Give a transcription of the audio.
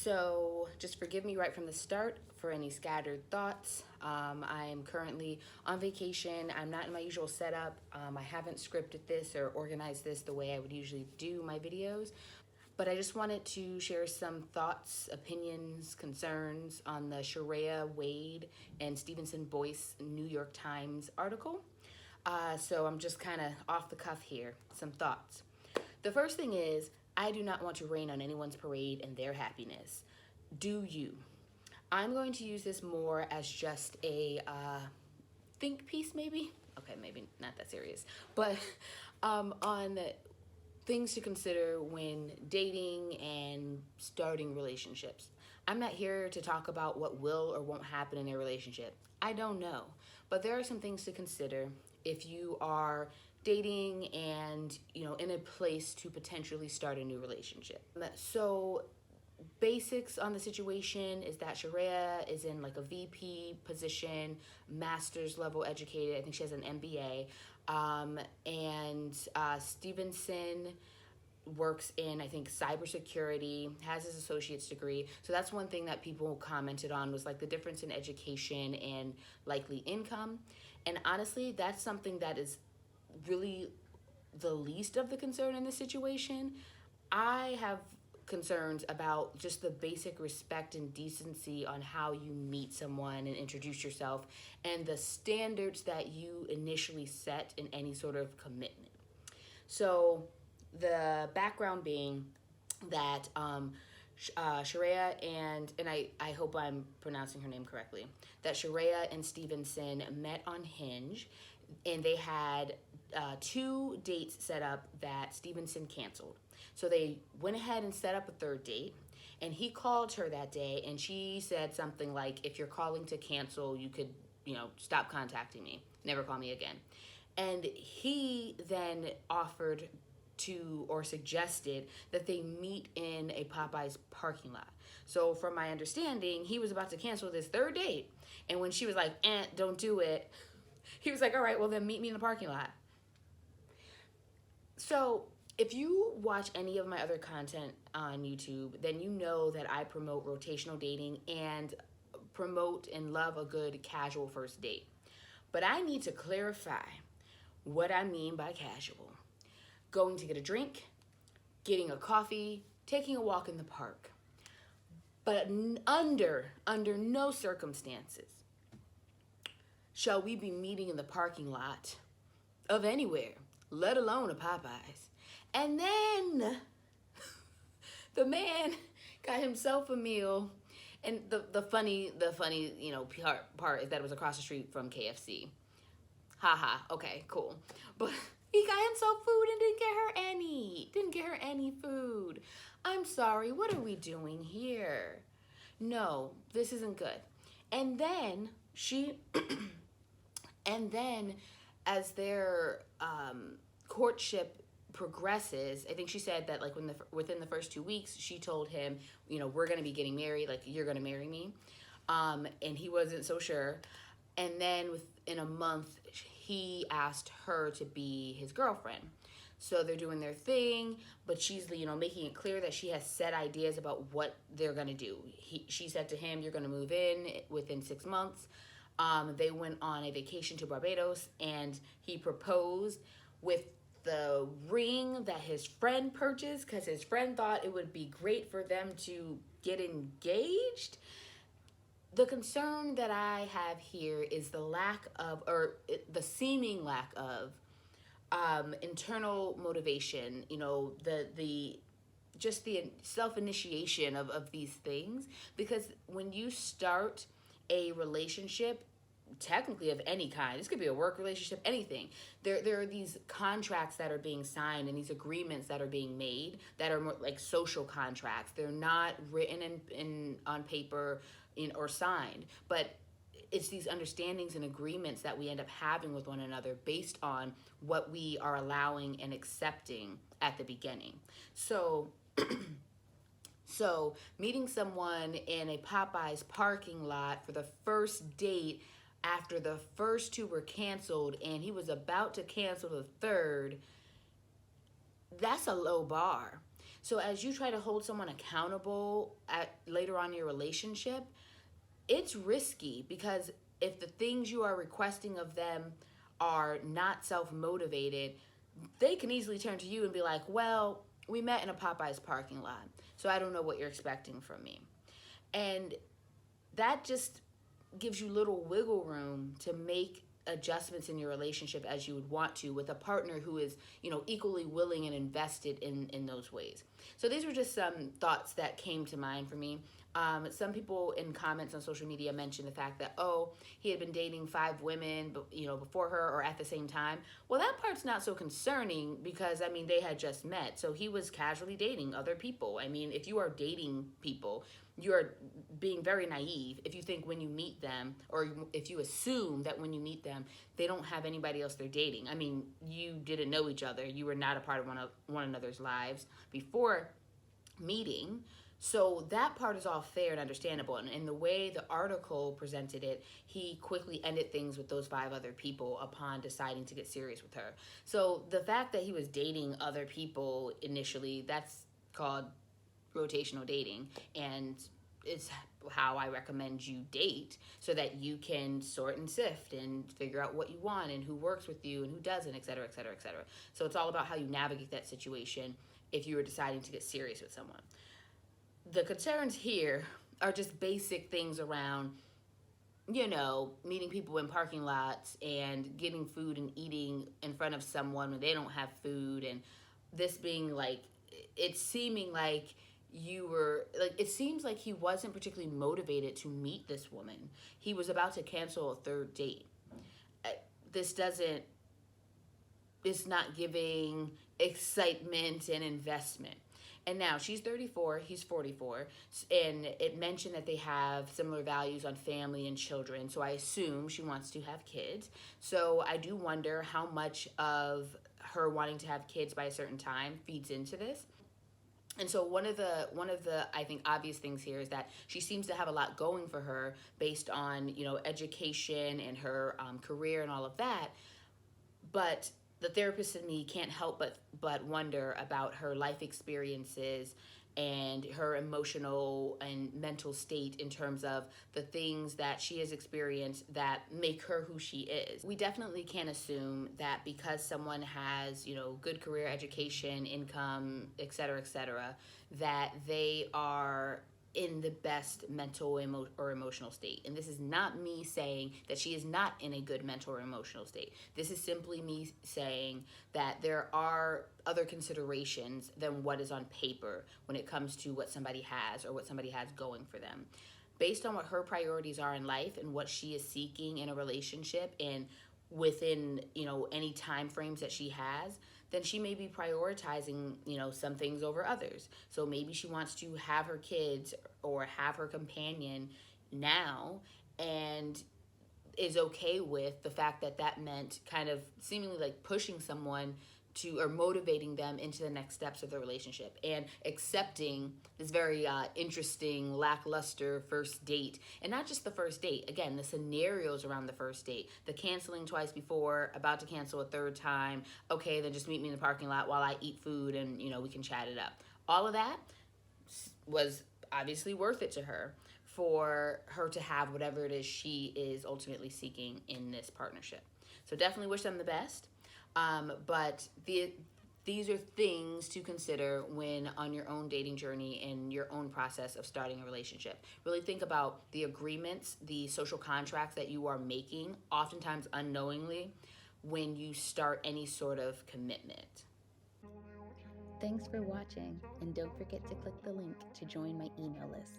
So just forgive me right from the start for any scattered thoughts. I am currently on vacation. I'm not in my usual setup. I haven't scripted this or organized this the way I would usually do my videos. But I just wanted to share some thoughts, opinions, concerns on the Sharhea Wade and Stevenson Boyce New York Times article. So I'm just kind of off the cuff here, some thoughts. The first thing is, I do not want to rain on anyone's parade and their happiness. Do you? I'm going to use this more as just a think piece, maybe? Okay, maybe not that serious. But on things to consider when dating and starting relationships. I'm not here to talk about what will or won't happen in a relationship. I don't know. But there are some things to consider if you are dating and, in a place to potentially start a new relationship. So basics on the situation is that Sharhea is in like a VP position, master's level educated. I think she has an MBA. And Stevenson works in, I think, cybersecurity, has his associate's degree. So that's one thing that people commented on was like the difference in education and likely income. And honestly, that's something that is really the least of the concern in this situation. I have concerns about just the basic respect and decency on how you meet someone and introduce yourself and the standards that you initially set in any sort of commitment. So the background being that Sharhea and I hope I'm pronouncing her name correctly, that Sharhea and Stevenson met on Hinge, and they had 2 dates set up that Stevenson canceled. So they went ahead and set up a 3rd date, and he called her that day, and she said something like, if you're calling to cancel, you could, stop contacting me, never call me again. And he then offered to or suggested that they meet in a Popeyes parking lot. So from my understanding, he was about to cancel this 3rd date, and when she was like, don't do it, he was like, all right, well then meet me in the parking lot. So if you watch any of my other content on YouTube, then you know that I promote rotational dating and promote and love a good casual first date. But I need to clarify what I mean by casual. Going to get a drink, getting a coffee, taking a walk in the park. But under no circumstances shall we be meeting in the parking lot of anywhere, let alone a Popeyes. And then the man got himself a meal, and the funny part is that it was across the street from KFC. Haha, okay, cool. But he got himself food and didn't get her any food. I'm sorry, what are we doing here? No, this isn't good. And then as their courtship progresses, I think she said that like within the first 2 weeks, she told him, we're gonna be getting married, like you're gonna marry me, and he wasn't so sure. And then within a month, he asked her to be his girlfriend. So they're doing their thing, but she's making it clear that she has set ideas about what they're gonna do. She said to him, "You're gonna move in within 6 months." They went on a vacation to Barbados, and he proposed with the ring that his friend purchased because his friend thought it would be great for them to get engaged. The concern that I have here is the the seeming lack of internal motivation, the self-initiation of these things. Because when you start a relationship, technically of any kind, this could be a work relationship, anything, there are these contracts that are being signed and these agreements that are being made that are more like social contracts. They're not written on paper or signed, but it's these understandings and agreements that we end up having with one another based on what we are allowing and accepting at the beginning. So meeting someone in a Popeyes parking lot for the first date after the first 2 were canceled and he was about to cancel the 3rd, that's a low bar. So as you try to hold someone accountable later on in your relationship, it's risky, because if the things you are requesting of them are not self-motivated, they can easily turn to you and be like, well, we met in a Popeyes parking lot, so I don't know what you're expecting from me. And that just gives you little wiggle room to make adjustments in your relationship as you would want to with a partner who is, equally willing and invested in those ways. So these were just some thoughts that came to mind for me. Some people in comments on social media mentioned the fact that, he had been dating 5 women, before her or at the same time. Well, that part's not so concerning, because, they had just met. So he was casually dating other people. If you are dating people, you're being very naive if you think when you meet them, or if you assume that when you meet them, they don't have anybody else they're dating. You didn't know each other. You were not a part of one another's lives before meeting. So that part is all fair and understandable. And in the way the article presented it, he quickly ended things with those 5 other people upon deciding to get serious with her. So the fact that he was dating other people initially, that's called rotational dating, and it's how I recommend you date, so that you can sort and sift and figure out what you want and who works with you and who doesn't, et cetera, et cetera, et cetera. So it's all about how you navigate that situation if you were deciding to get serious with someone. The concerns here are just basic things around, meeting people in parking lots and getting food and eating in front of someone when they don't have food, and this being like, it's seeming like it seems like he wasn't particularly motivated to meet this woman. He was about to cancel a 3rd date. It's not giving excitement and investment. And now she's 34, he's 44, and it mentioned that they have similar values on family and children, so I assume she wants to have kids. So I do wonder how much of her wanting to have kids by a certain time feeds into this. And so one of the I think obvious things here is that she seems to have a lot going for her based on education and her career and all of that, but the therapist in me can't help but wonder about her life experiences and her emotional and mental state in terms of the things that she has experienced that make her who she is. We definitely can't assume that because someone has, good career, education, income, et cetera, that they are in the best mental or emotional state. And this is not me saying that she is not in a good mental or emotional state. This is simply me saying that there are other considerations than what is on paper when it comes to what somebody has or what somebody has going for them. Based on what her priorities are in life and what she is seeking in a relationship, and within, any time frames that she has, then she may be prioritizing, some things over others. So maybe she wants to have her kids or have her companion now, and is okay with the fact that that meant kind of seemingly like pushing someone to, or motivating them into the next steps of the relationship, and accepting this very interesting, lackluster first date. And not just the first date, again, the scenarios around the first date, the canceling twice before, about to cancel a 3rd time, okay, then just meet me in the parking lot while I eat food and, we can chat it up. All of that was obviously worth it to her, for her to have whatever it is she is ultimately seeking in this partnership. So definitely wish them the best. But these are things to consider when on your own dating journey and your own process of starting a relationship. Really think about the agreements, the social contracts that you are making, oftentimes unknowingly, when you start any sort of commitment. Thanks for watching, and don't forget to click the link to join my email list.